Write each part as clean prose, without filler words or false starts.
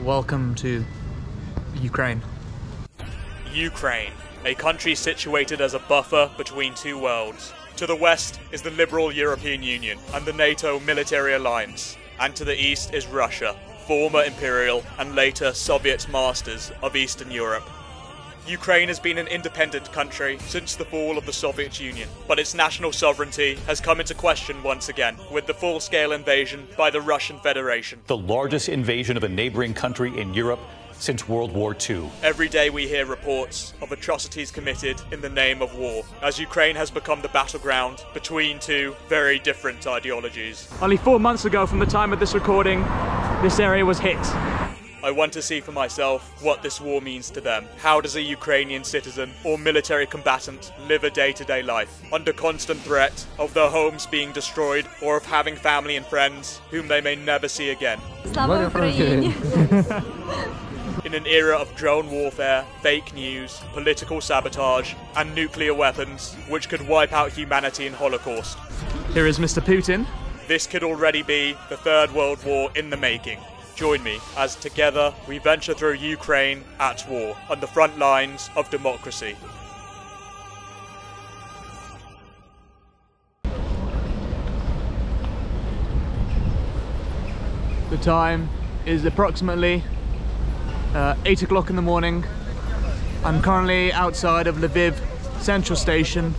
Welcome to Ukraine. Ukraine, a country situated as a buffer between two worlds. To the west is the liberal European Union and the NATO military alliance, and to the east is Russia, former imperial and later Soviet masters of Eastern Europe. Ukraine has been an independent country since the fall of the Soviet Union, but its national sovereignty has come into question once again with the full-scale invasion by the Russian Federation. The largest invasion of a neighboring country in Europe since World War II. Every day we hear reports of atrocities committed in the name of war, as Ukraine has become the battleground between two very different ideologies. Only 4 months ago from the time of this recording, this area was hit. I want to see for myself what this war means to them. How does a Ukrainian citizen or military combatant live a day-to-day life under constant threat of their homes being destroyed or of having family and friends whom they may never see again? Slava Ukraini. In an era of drone warfare, fake news, political sabotage, and nuclear weapons, which could wipe out humanity in Holocaust. Here is Mr. Putin. This could already be the Third World War in the making. Join me as together we venture through Ukraine at war on the front lines of democracy. The time is approximately 8 o'clock in the morning. I'm currently outside of Lviv Central Station.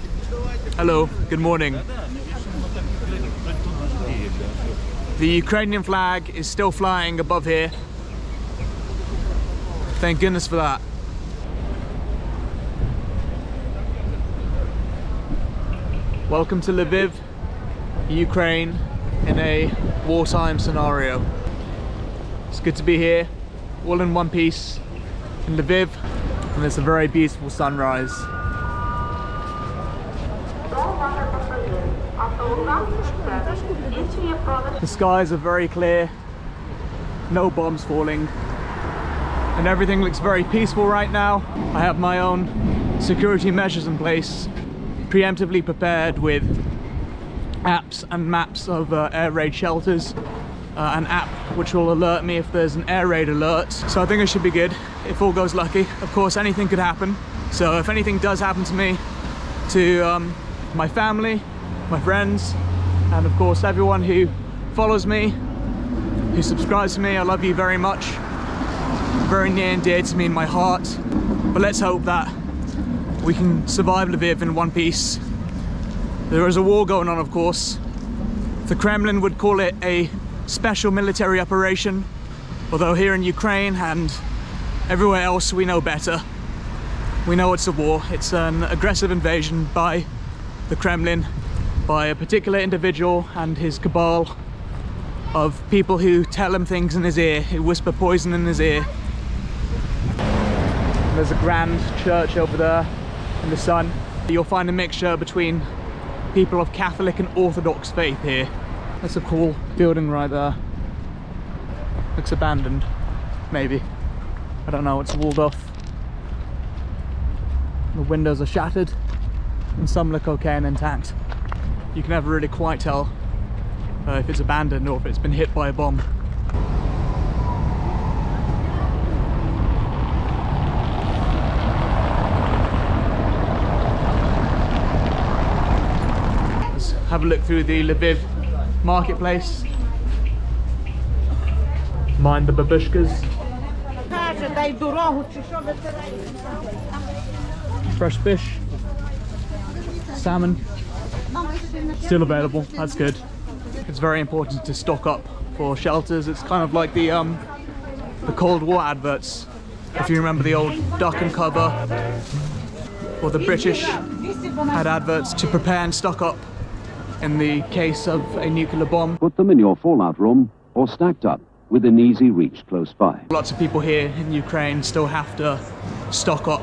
Hello, good morning. The Ukrainian flag is still flying above here. Thank goodness for that. Welcome to Lviv, Ukraine, in a wartime scenario. It's good to be here, all in one piece, in Lviv, and it's a very beautiful sunrise. The skies are very clear, no bombs falling, and everything looks very peaceful right now. I have my own security measures in place, preemptively prepared with apps and maps of air raid shelters, an app which will alert me if there's an air raid alert. So I think I should be good if all goes lucky. Of course, anything could happen. So if anything does happen to me, to my family, my friends, and of course everyone who follows me, who subscribes to me, I love you very much. Very near and dear to me in my heart. But let's hope that we can survive Lviv in one piece. There is a war going on, of course. The Kremlin would call it a special military operation, although here in Ukraine and everywhere else we know better. We know it's a war. It's an aggressive invasion by the Kremlin, by a particular individual and his cabal of people who tell him things in his ear, who whisper poison in his ear. And there's a grand church over there in the sun. You'll find a mixture between people of Catholic and Orthodox faith here. That's a cool building right there. Looks abandoned, maybe. I don't know, it's walled off. The windows are shattered and some look okay and intact. You can never really quite tell if it's abandoned or if it's been hit by a bomb. Let's have a look through the Lviv marketplace. Mind the babushkas. Fresh fish, salmon, still available, that's good. It's very important to stock up for shelters. It's kind of like the Cold War adverts. If you remember the old duck and cover, or the British had adverts to prepare and stock up in the case of a nuclear bomb. Put them in your fallout room or stacked up with an easy reach close by. Lots of people here in Ukraine still have to stock up,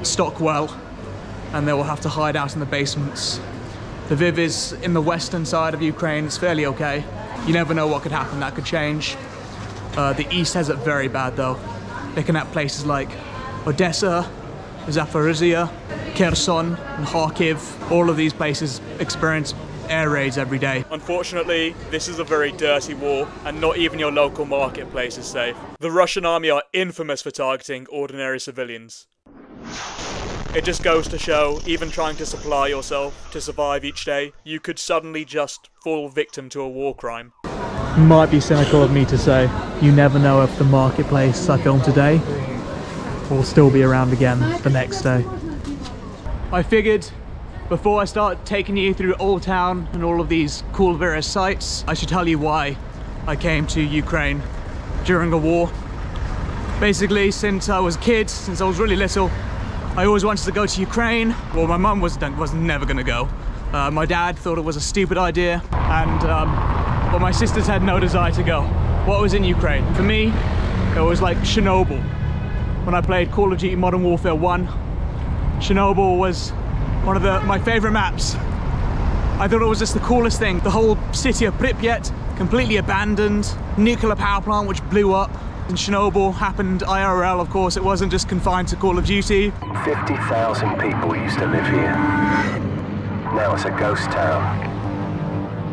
stock well, and they will have to hide out in the basements. Lviv is in the western side of Ukraine. It's fairly okay. You never know what could happen, that could change. The east has it very bad though. Looking at places like Odessa, Zaporizhia, Kherson and Kharkiv, all of these places experience air raids every day. Unfortunately, this is a very dirty war, and not even your local marketplace is safe. The Russian army are infamous for targeting ordinary civilians. It just goes to show, even trying to supply yourself to survive each day, you could suddenly just fall victim to a war crime. Might be cynical of me to say, you never know if the marketplace I filmed today will still be around again the next day. I figured before I start taking you through Old Town and all of these cool various sites, I should tell you why I came to Ukraine during a war. Basically, since I was a kid, since I was really little, I always wanted to go to Ukraine. Well, my mum was never gonna go. My dad thought it was a stupid idea, and but my sisters had no desire to go. What was in Ukraine? For me, it was like Chernobyl. When I played Call of Duty Modern Warfare 1, Chernobyl was one of my favorite maps. I thought it was just the coolest thing. The whole city of Pripyat, completely abandoned, nuclear power plant which blew up. And Chernobyl happened IRL, of course. It wasn't just confined to Call of Duty. 50,000 people used to live here. Now it's a ghost town.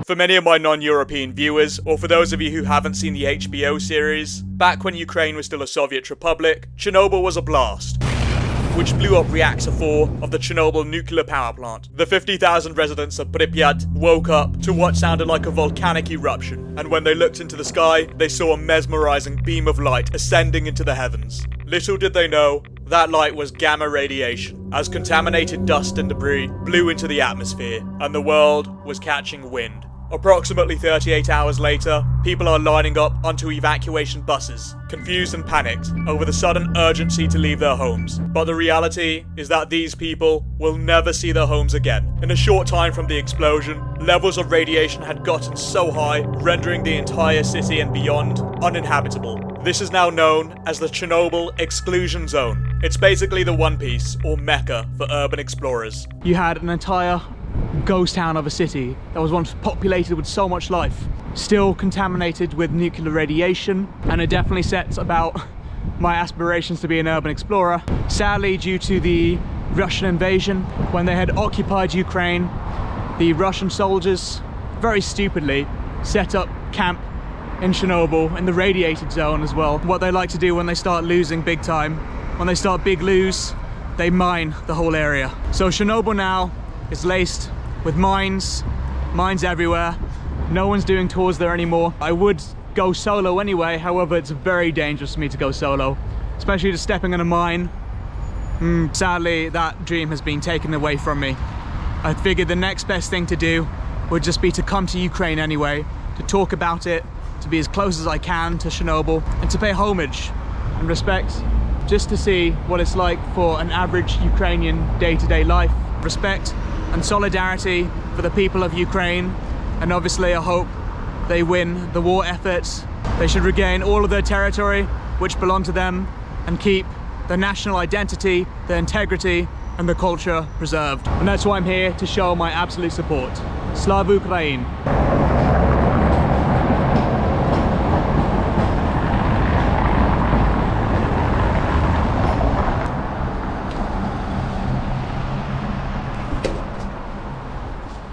For many of my non-European viewers, or for those of you who haven't seen the HBO series, back when Ukraine was still a Soviet republic, Chernobyl was a blast, which blew up reactor 4 of the Chernobyl nuclear power plant. The 50,000 residents of Pripyat woke up to what sounded like a volcanic eruption, and when they looked into the sky, they saw a mesmerizing beam of light ascending into the heavens. Little did they know, that light was gamma radiation, as contaminated dust and debris blew into the atmosphere, and the world was catching wind. Approximately 38 hours later, people are lining up onto evacuation buses, confused and panicked over the sudden urgency to leave their homes. But the reality is that these people will never see their homes again. In a short time from the explosion, levels of radiation had gotten so high, rendering the entire city and beyond uninhabitable. This is now known as the Chernobyl Exclusion Zone. It's basically the One Piece, or Mecca, for urban explorers. You had an entire ghost town of a city that was once populated with so much life, still contaminated with nuclear radiation, and it definitely sets about my aspirations to be an urban explorer. Sadly, due to the Russian invasion, when they had occupied Ukraine, the Russian soldiers very stupidly set up camp in Chernobyl, in the radiated zone as well. What they like to do when they start losing big time, when they start big lose, they mine the whole area. So Chernobyl now is laced with mines everywhere. No one's doing tours there anymore. I would go solo anyway, however it's very dangerous for me to go solo, especially just stepping in a mine. Sadly, that dream has been taken away from me. I figured the next best thing to do would just be to come to Ukraine anyway, to talk about it, to be as close as I can to Chernobyl, and to pay homage and respect, just to see what it's like for an average Ukrainian day-to-day life. Respect and solidarity for the people of Ukraine, and obviously I hope they win the war efforts. They should regain all of their territory which belong to them and keep their national identity, their integrity and the culture preserved. And that's why I'm here, to show my absolute support. Slava Ukraini.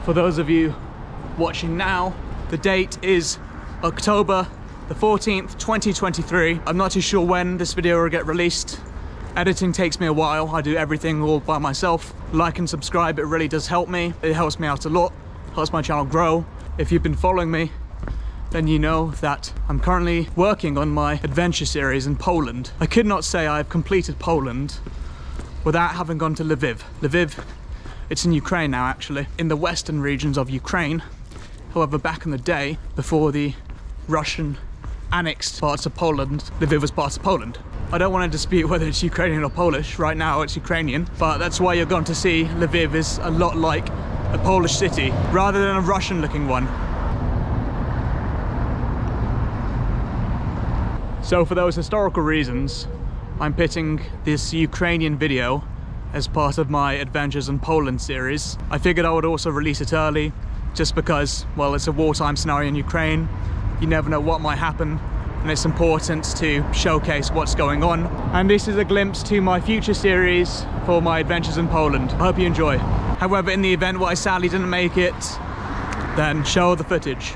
For those of you watching now, the date is October the 14th, 2023. I'm not too sure when this video will get released. Editing takes me a while. I do everything all by myself. Like and subscribe, it really does help me. It helps me out a lot, helps my channel grow. If you've been following me, then you know that I'm currently working on my adventure series in Poland. I could not say I've completed Poland without having gone to Lviv. Lviv, it's in Ukraine now actually, in the western regions of Ukraine. However, back in the day, before the Russian annexed parts of Poland, Lviv was part of Poland. I don't want to dispute whether it's Ukrainian or Polish. Right now it's Ukrainian, but that's why you're going to see Lviv is a lot like a Polish city rather than a Russian looking one. So for those historical reasons, I'm pitting this Ukrainian video as part of my Adventures in Poland series. I figured I would also release it early, just because, well, it's a wartime scenario in Ukraine. You never know what might happen, and it's important to showcase what's going on. And this is a glimpse to my future series for my Adventures in Poland. I hope you enjoy. However, in the event where I sadly didn't make it, then show the footage.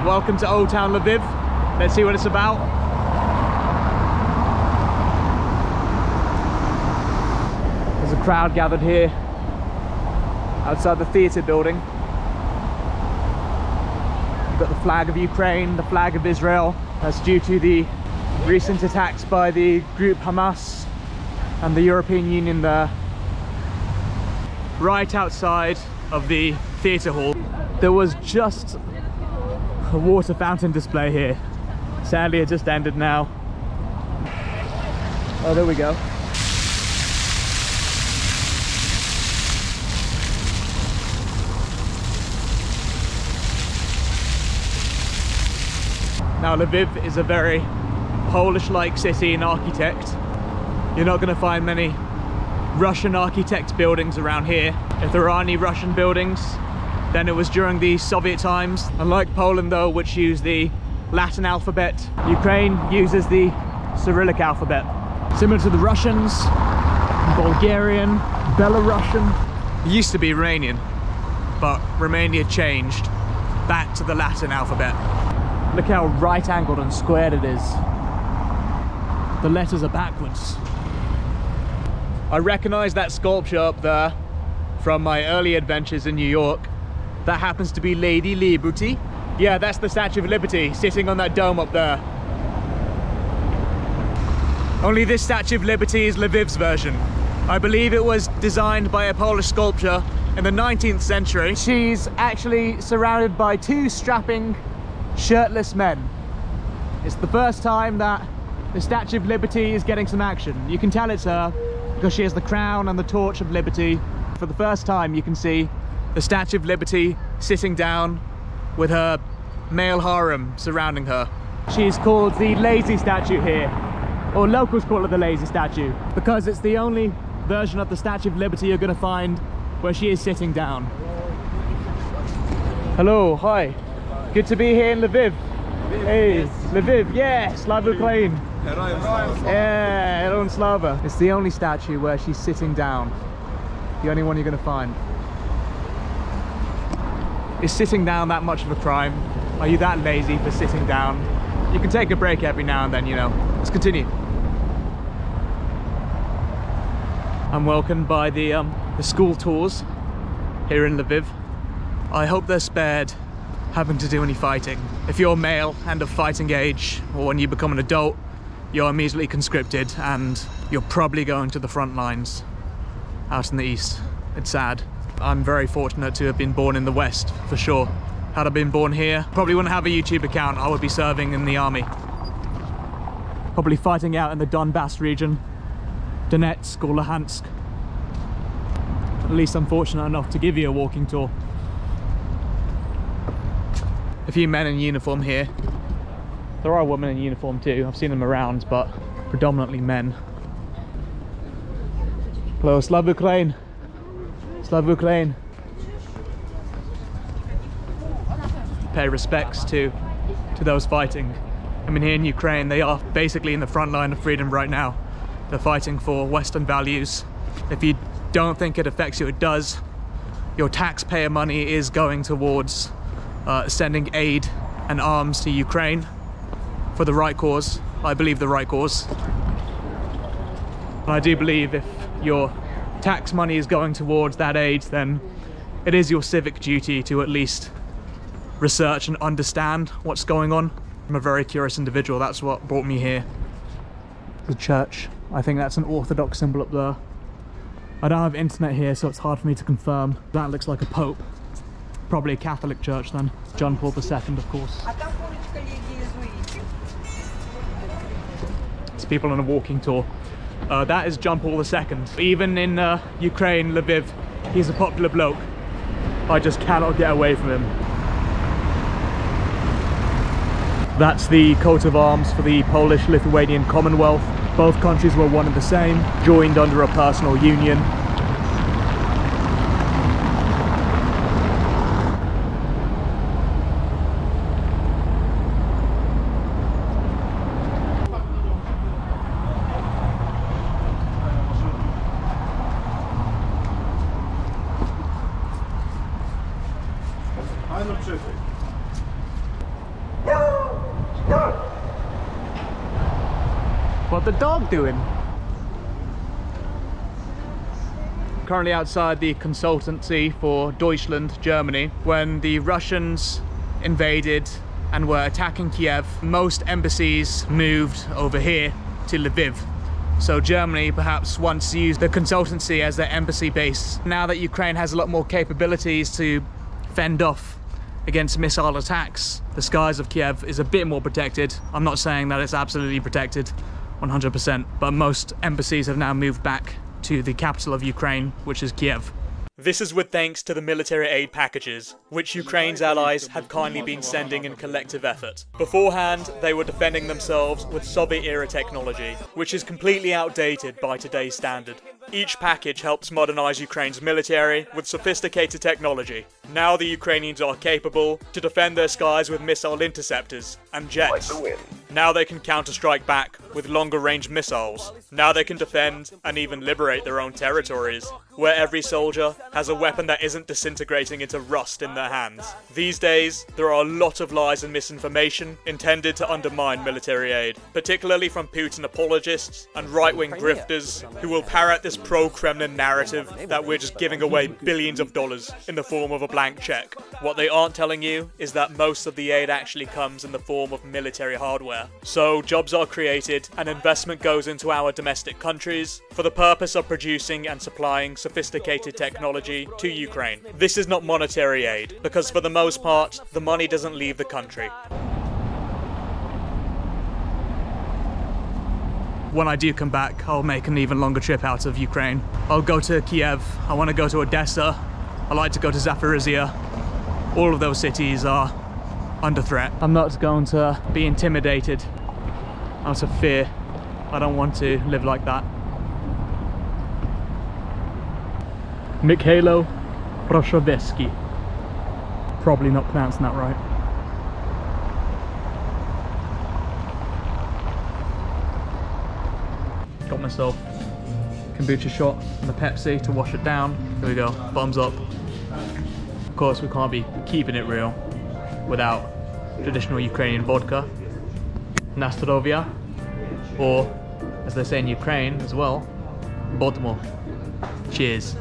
Welcome to Old Town Lviv. Let's see what it's about. There's a crowd gathered here outside the theatre building. We've got the flag of Ukraine, the flag of Israel. That's due to the recent attacks by the group Hamas and the European Union there. Right outside of the theatre hall, there was just a water fountain display here. Sadly, it just ended now. Oh, there we go. Now, Lviv is a very Polish-like city in architect. You're not going to find many Russian architect buildings around here. If there are any Russian buildings, then it was during the Soviet times. Unlike Poland though, which used the Latin alphabet, Ukraine uses the Cyrillic alphabet. Similar to the Russians, Bulgarian, Belarusian. It used to be Romanian, but Romania changed back to the Latin alphabet. Look how right-angled and squared it is. The letters are backwards. I recognize that sculpture up there from my early adventures in New York. That happens to be Lady Liberty. Yeah, that's the Statue of Liberty sitting on that dome up there. Only this Statue of Liberty is Lviv's version. I believe it was designed by a Polish sculptor in the 19th century. She's actually surrounded by two strapping, shirtless men. It's the first time that the Statue of Liberty is getting some action. You can tell it's her because she has the crown and the torch of liberty. For the first time, you can see the Statue of Liberty sitting down with her male harem surrounding her. She's called the lazy statue here, or locals call it the lazy statue, because it's the only version of the Statue of Liberty you're going to find where she is sitting down. Hello, hi. Good to be here in Lviv. Hey, Lviv, yeah, Slava Ukraini. Heroiam. Yeah, Heroiam Slava. It's the only statue where she's sitting down. The only one you're going to find. Is sitting down that much of a crime? Are you that lazy for sitting down? You can take a break every now and then, you know. Let's continue. I'm welcomed by the school tours here in Lviv. I hope they're spared having to do any fighting. If you're male and of fighting age, or when you become an adult, you're immediately conscripted and you're probably going to the front lines out in the east. It's sad. I'm very fortunate to have been born in the West, for sure. Had I been born here, probably wouldn't have a YouTube account. I would be serving in the army. Probably fighting out in the Donbass region, Donetsk or Luhansk. At least I'm fortunate enough to give you a walking tour. A few men in uniform here. There are women in uniform too. I've seen them around, but predominantly men. Hello, Slava Ukraini. Slava Ukraini. Pay respects to those fighting. I mean, here in Ukraine, they are basically in the front line of freedom right now. They're fighting for Western values. If you don't think it affects you, it does. Your taxpayer money is going towards sending aid and arms to Ukraine for the right cause. I believe the right cause. And I do believe if your tax money is going towards that aid, then it is your civic duty to at least research and understand what's going on. I'm a very curious individual. That's what brought me here. The church. I think that's an Orthodox symbol up there. I don't have internet here, so it's hard for me to confirm. That looks like a pope. Probably a Catholic church then. John Paul II, of course. It's people on a walking tour. That is John Paul II. Even in Ukraine, Lviv, he's a popular bloke. I just cannot get away from him. That's the coat of arms for the Polish-Lithuanian Commonwealth. Both countries were one and the same, joined under a personal union. What's the dog doing? Currently outside the consultancy for Deutschland, Germany. When the Russians invaded and were attacking Kiev, most embassies moved over here to Lviv. So Germany perhaps once used the consultancy as their embassy base. Now that Ukraine has a lot more capabilities to fend off against missile attacks, the skies of Kiev is a bit more protected. I'm not saying that it's absolutely protected 100%, but most embassies have now moved back to the capital of Ukraine, which is Kiev. This is with thanks to the military aid packages, which Ukraine's allies have kindly been sending in collective effort. Beforehand, they were defending themselves with Soviet-era technology, which is completely outdated by today's standard. Each package helps modernize Ukraine's military with sophisticated technology. Now the Ukrainians are capable to defend their skies with missile interceptors and jets. Now they can counter-strike back with longer-range missiles. Now they can defend and even liberate their own territories, where every soldier has a weapon that isn't disintegrating into rust in their hands. These days, there are a lot of lies and misinformation intended to undermine military aid, particularly from Putin apologists and right-wing grifters who will parrot this pro-Kremlin narrative that we're just giving away billions of dollars in the form of a blank check. What they aren't telling you is that most of the aid actually comes in the form of military hardware. So jobs are created and investment goes into our domestic countries for the purpose of producing and supplying sophisticated technology to Ukraine. This is not monetary aid, because for the most part, the money doesn't leave the country. When I do come back, I'll make an even longer trip out of Ukraine. I'll go to Kiev, I want to go to Odessa, I like to go to Zaporizhia. All of those cities are under threat. I'm not going to be intimidated out of fear. I don't want to live like that. Mikhailo Proshovetsky. Probably not pronouncing that right. Got myself kombucha shot and the Pepsi to wash it down. Here we go, thumbs up. Of course, we can't be keeping it real without traditional Ukrainian vodka, Nastorovia, or as they say in Ukraine as well, Bodmo. Cheers.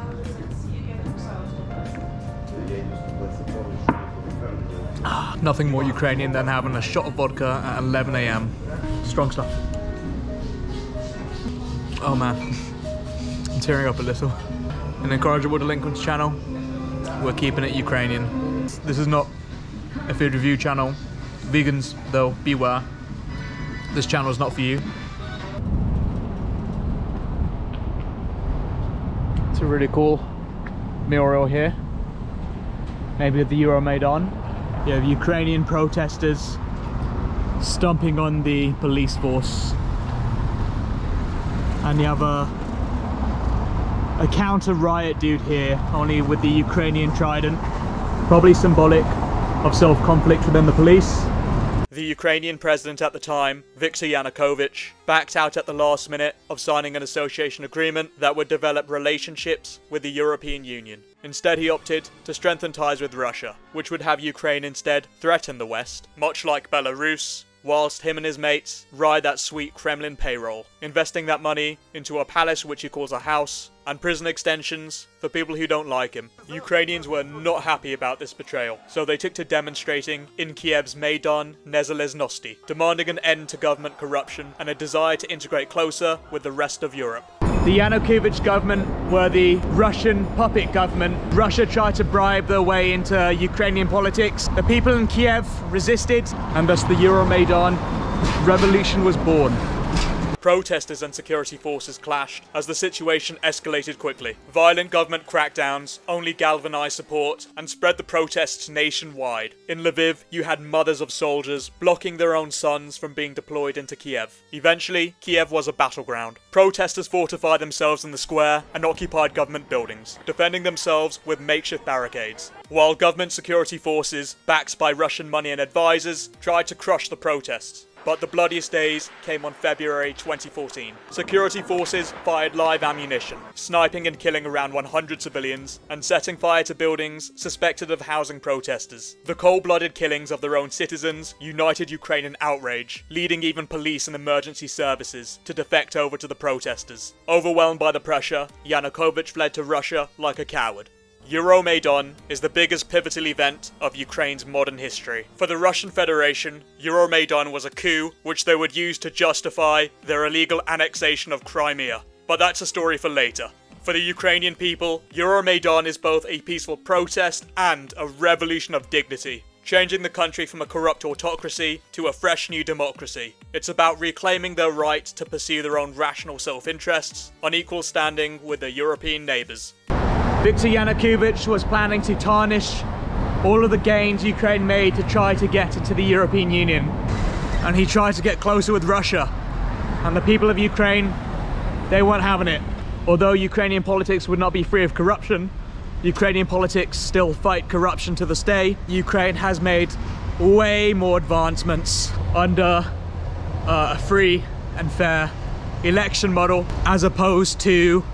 Nothing more Ukrainian than having a shot of vodka at 11 AM. Strong stuff. Oh man, I'm tearing up a little. An incorrigible delinquents channel. We're keeping it Ukrainian. This is not a food review channel. Vegans, though, beware. This channel is not for you. It's a really cool mural here. Maybe the Euromaidan. You have Ukrainian protesters stomping on the police force. And you have a counter riot dude here, only with the Ukrainian trident. Probably symbolic of self-conflict within the police. The Ukrainian president at the time, Viktor Yanukovych, backed out at the last minute of signing an association agreement that would develop relationships with the European Union. Instead, he opted to strengthen ties with Russia, which would have Ukraine instead threaten the West, much like Belarus, whilst him and his mates ride that sweet Kremlin payroll, investing that money into a palace which he calls a house, and prison extensions for people who don't like him. Ukrainians were not happy about this betrayal, so they took to demonstrating in Kiev's Maidan Nezalezhnosti, demanding an end to government corruption and a desire to integrate closer with the rest of Europe. The Yanukovych government were the Russian puppet government. Russia tried to bribe their way into Ukrainian politics. The people in Kiev resisted, and thus the Euromaidan revolution was born. Protesters and security forces clashed as the situation escalated quickly. Violent government crackdowns only galvanized support and spread the protests nationwide. In Lviv, you had mothers of soldiers blocking their own sons from being deployed into Kiev. Eventually, Kiev was a battleground. Protesters fortified themselves in the square and occupied government buildings, defending themselves with makeshift barricades, while government security forces, backed by Russian money and advisors, tried to crush the protests. But the bloodiest days came on February 2014. Security forces fired live ammunition, sniping and killing around 100 civilians, and setting fire to buildings suspected of housing protesters. The cold-blooded killings of their own citizens united Ukrainian outrage, leading even police and emergency services to defect over to the protesters. Overwhelmed by the pressure, Yanukovych fled to Russia like a coward. Euromaidan is the biggest pivotal event of Ukraine's modern history. For the Russian Federation, Euromaidan was a coup which they would use to justify their illegal annexation of Crimea. But that's a story for later. For the Ukrainian people, Euromaidan is both a peaceful protest and a revolution of dignity, changing the country from a corrupt autocracy to a fresh new democracy. It's about reclaiming their right to pursue their own rational self-interests on equal standing with their European neighbours. Viktor Yanukovych was planning to tarnish all of the gains Ukraine made to try to get into the European Union. And he tried to get closer with Russia. And the people of Ukraine, they weren't having it. Although Ukrainian politics would not be free of corruption, Ukrainian politics still fight corruption to this day. Ukraine has made way more advancements under a free and fair election model, as opposed to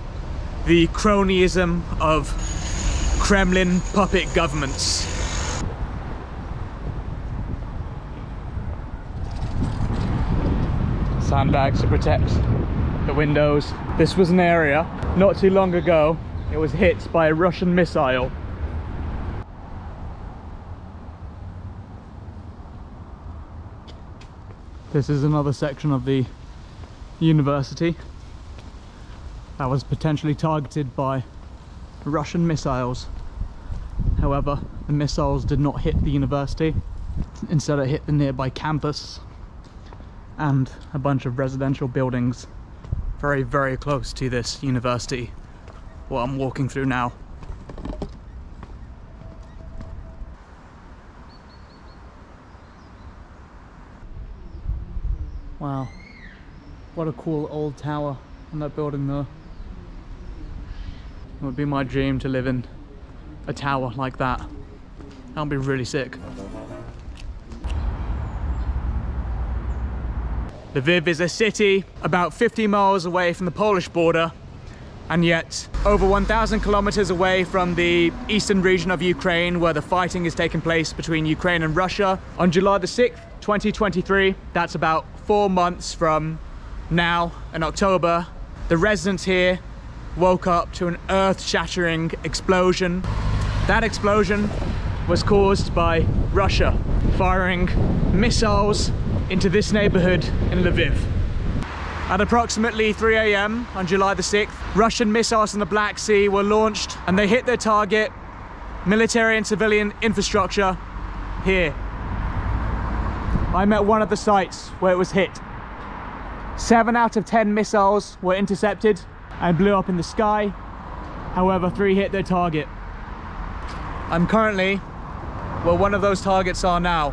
the cronyism of Kremlin puppet governments. Sandbags to protect the windows. This was an area not too long ago. It was hit by a Russian missile. This is another section of the university that was potentially targeted by Russian missiles. However, the missiles did not hit the university. Instead, it hit the nearby campus and a bunch of residential buildings very, very close to this university, what I'm walking through now. Wow, what a cool old tower in that building there. It would be my dream to live in a tower like that. That would be really sick. Lviv is a city about 50 miles away from the Polish border, and yet over 1,000 kilometers away from the eastern region of Ukraine, where the fighting is taking place between Ukraine and Russia. On July the 6th, 2023, that's about 4 months from now, in October, the residents here woke up to an earth-shattering explosion. That explosion was caused by Russia firing missiles into this neighborhood in Lviv. At approximately 3 AM on July the 6th, Russian missiles in the Black Sea were launched, and they hit their target, military and civilian infrastructure, here. I'm at one of the sites where it was hit. 7 out of 10 missiles were intercepted and blew up in the sky. However, 3 hit their target. I'm currently where one of those targets are now.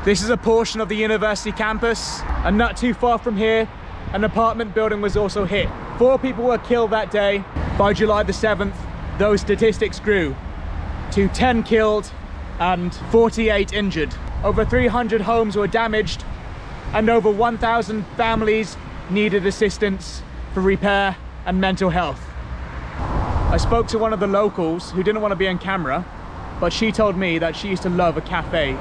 This is a portion of the university campus, and not too far from here, an apartment building was also hit. 4 people were killed that day. By July the 7th, those statistics grew to 10 killed and 48 injured. Over 300 homes were damaged, and over 1,000 families needed assistance for repair and mental health. I spoke to one of the locals who didn't want to be on camera, but she told me that she used to love a cafe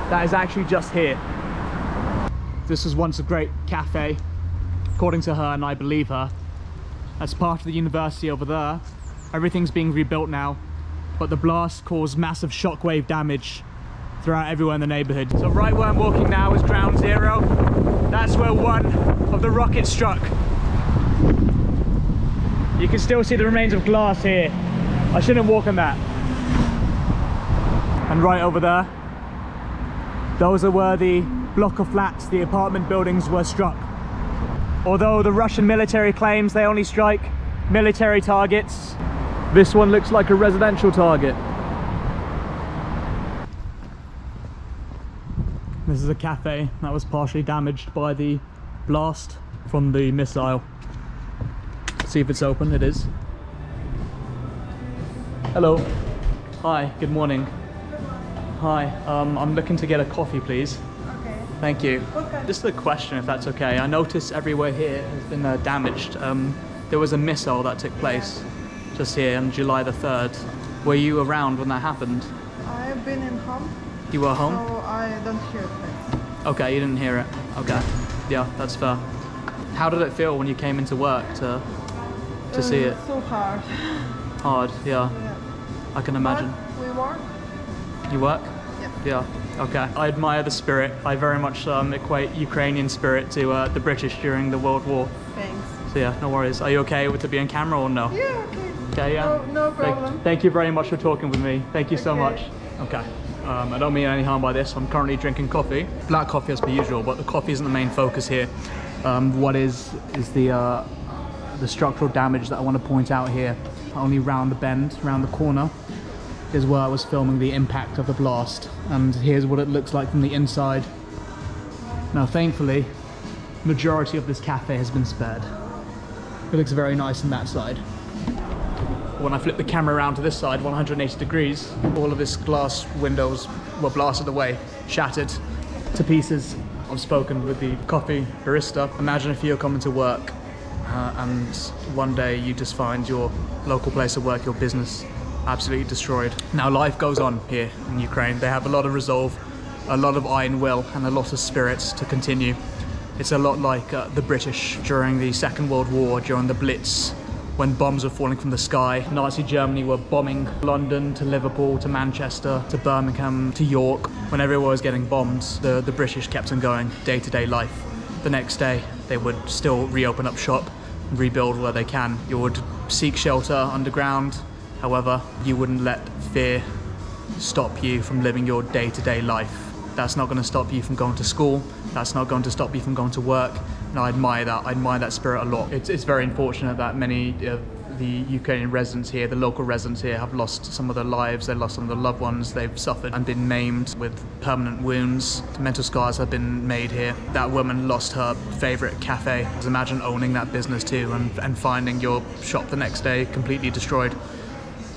that is actually just here. This was once a great cafe, according to her, and I believe her. As part of the university over there, everything's being rebuilt now, but the blast caused massive shockwave damage throughout everywhere in the neighborhood. So right where I'm walking now is ground zero. That's where one of the rockets struck. You can still see the remains of glass here. I shouldn't walk on that. And right over there, those are where the block of flats, the apartment buildings, were struck. Although the Russian military claims they only strike military targets, this one looks like a residential target. This is a cafe that was partially damaged by the blast from the missile. See if it's open. It is. Hello. Hi, good morning. Hi, I'm looking to get a coffee, please. Okay. Thank you. Just a question, if that's okay. I notice everywhere here has been damaged. There was a missile that took place just here on July the 3rd. Were you around when that happened? I've been in home. You were home? So I don't hear it. Okay, you didn't hear it. Okay. Yeah, that's fair. How did it feel when you came into work to see it? So hard. Hard, yeah. I can imagine. But we work. You work? Yeah. Yeah, okay. I admire the spirit. I very much equate Ukrainian spirit to the British during the World War. Thanks. So yeah, no worries. Are you okay with to be on camera or no? Yeah, okay. Okay, yeah. No problem. Thank you very much for talking with me. Thank you so much. Okay. I don't mean any harm by this. I'm currently drinking coffee. Black coffee as per usual, but the coffee isn't the main focus here. What is the structural damage that I want to point out here. Only round the bend, round the corner, is where I was filming the impact of the blast. And here's what it looks like from the inside. Now, thankfully, majority of this cafe has been spared. It looks very nice on that side. When I flip the camera around to this side, 180 degrees, all of this glass windows were blasted away, shattered to pieces. I've spoken with the coffee barista. Imagine if you're coming to work and one day you just find your local place of work, your business, absolutely destroyed. Now, life goes on here in Ukraine. They have a lot of resolve, a lot of iron will, and a lot of spirits to continue. It's a lot like the British during the Second World War, during the Blitz, when bombs were falling from the sky. Nazi Germany were bombing London to Liverpool to Manchester to Birmingham to York. When everyone was getting bombed, the British kept on going day-to-day life. The next day, they would still reopen up shop and rebuild where they can. You would seek shelter underground. However, you wouldn't let fear stop you from living your day-to-day life. That's not going to stop you from going to school. That's not going to stop you from going to work. And I admire that. I admire that spirit a lot. It's very unfortunate that many of the Ukrainian residents here, the local residents here, have lost some of their lives. They've lost some of their loved ones. They've suffered and been maimed with permanent wounds. Mental scars have been made here. That woman lost her favorite cafe. Just imagine owning that business too and finding your shop the next day completely destroyed.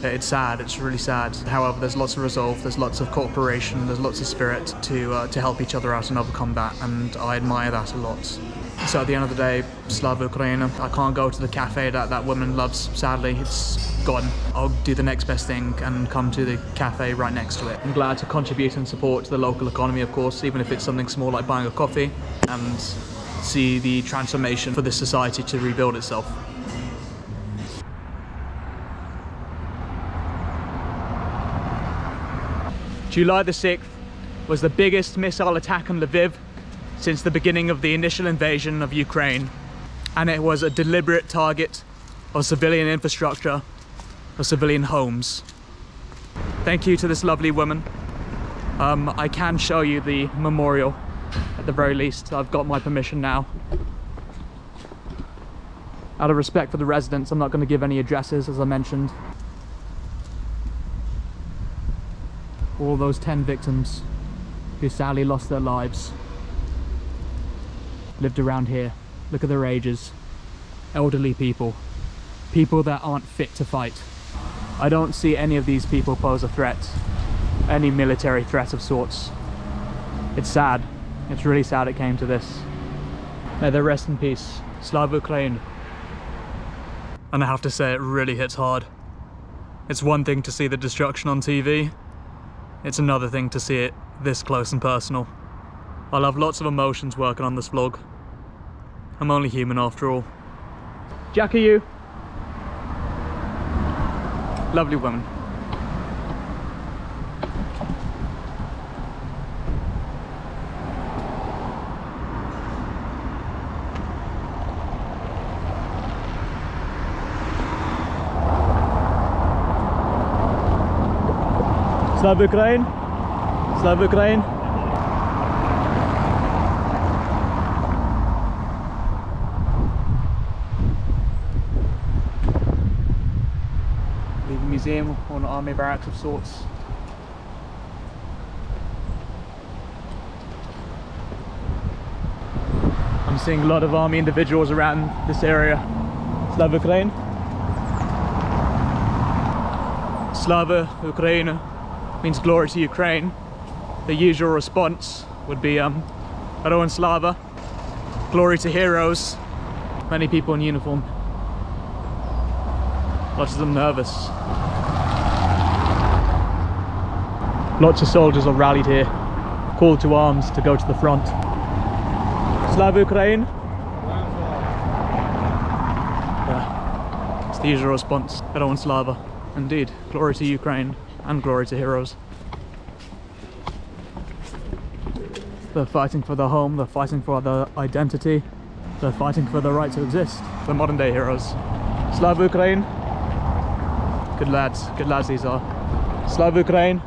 It's sad, it's really sad. However, there's lots of resolve, there's lots of cooperation, there's lots of spirit to help each other out and overcome that, and I admire that a lot. So at the end of the day, Slava Ukraini. I can't go to the cafe that woman loves, sadly, it's gone. I'll do the next best thing and come to the cafe right next to it. I'm glad to contribute and support the local economy, of course, even if it's something small like buying a coffee, and see the transformation for this society to rebuild itself. July the 6th was the biggest missile attack on Lviv since the beginning of the initial invasion of Ukraine, and it was a deliberate target of civilian infrastructure, of civilian homes. Thank you to this lovely woman. I can show you the memorial at the very least. I've got my permission now. Out of respect for the residents, I'm not going to give any addresses, as I mentioned. All those 10 victims who sadly lost their lives lived around here. Look at their ages. Elderly people. People that aren't fit to fight. I don't see any of these people pose a threat. Any military threat of sorts. It's sad. It's really sad it came to this. May they rest in peace. Slava Ukraini. And I have to say, it really hits hard. It's one thing to see the destruction on TV. It's another thing to see it this close and personal. I'll have lots of emotions working on this vlog. I'm only human after all. Jack, are you? Lovely woman. Slava Ukraini! Slava Ukraini! The museum or an army barracks of sorts. I'm seeing a lot of army individuals around this area. Slava Ukraini! Slava Ukraini means glory to Ukraine. The usual response would be Heroiam Slava. Glory to heroes. Many people in uniform. Lots of them nervous. Lots of soldiers are rallied here, called to arms to go to the front. Slava Ukraini. Yeah, it's the usual response. Heroiam Slava. Indeed, glory to Ukraine and glory to heroes. They're fighting for their home, they're fighting for their identity, they're fighting for the right to exist. The modern day heroes. Slava Ukraini. Good lads these are. Slava Ukraini.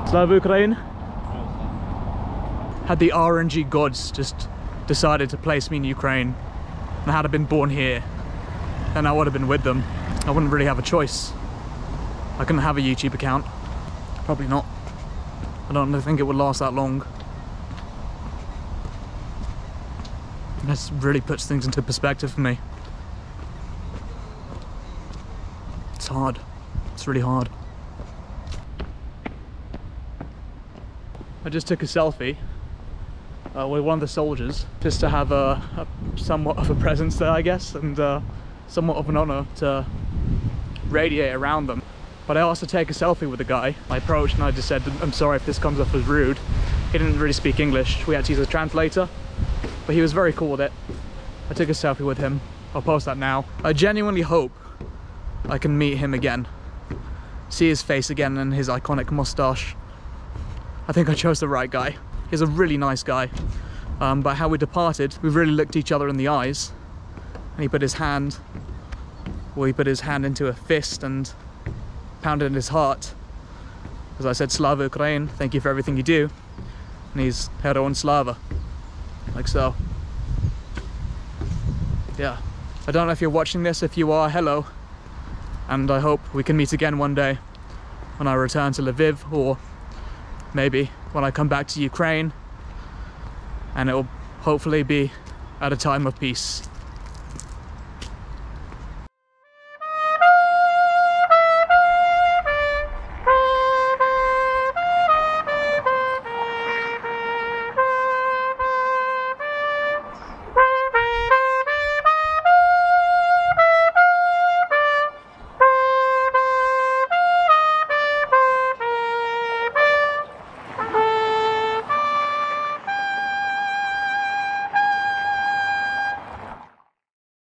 Slava Ukraini. Had the RNG gods just decided to place me in Ukraine, and had I been born here, then I would have been with them. I wouldn't really have a choice. I couldn't have a YouTube account. Probably not. I don't think it would last that long. This really puts things into perspective for me. It's hard. It's really hard. I just took a selfie with one of the soldiers, just to have a somewhat of a presence there, I guess, and somewhat of an honor to radiate around them. But I also take a selfie with the guy. I approached and I just said, I'm sorry if this comes off as rude. He didn't really speak English. We had to use a translator, but he was very cool with it. I took a selfie with him. I'll post that now. I genuinely hope I can meet him again, see his face again and his iconic mustache. I think I chose the right guy. He's a really nice guy. By how we departed, we really looked each other in the eyes, and he put his hand into a fist and pounded in his heart. As I said, Slava Ukraini, thank you for everything you do. And he's Heroiam Slava, like so. Yeah, I don't know if you're watching this. If you are, hello. And I hope we can meet again one day when I return to Lviv, or maybe when I come back to Ukraine, and it will hopefully be at a time of peace.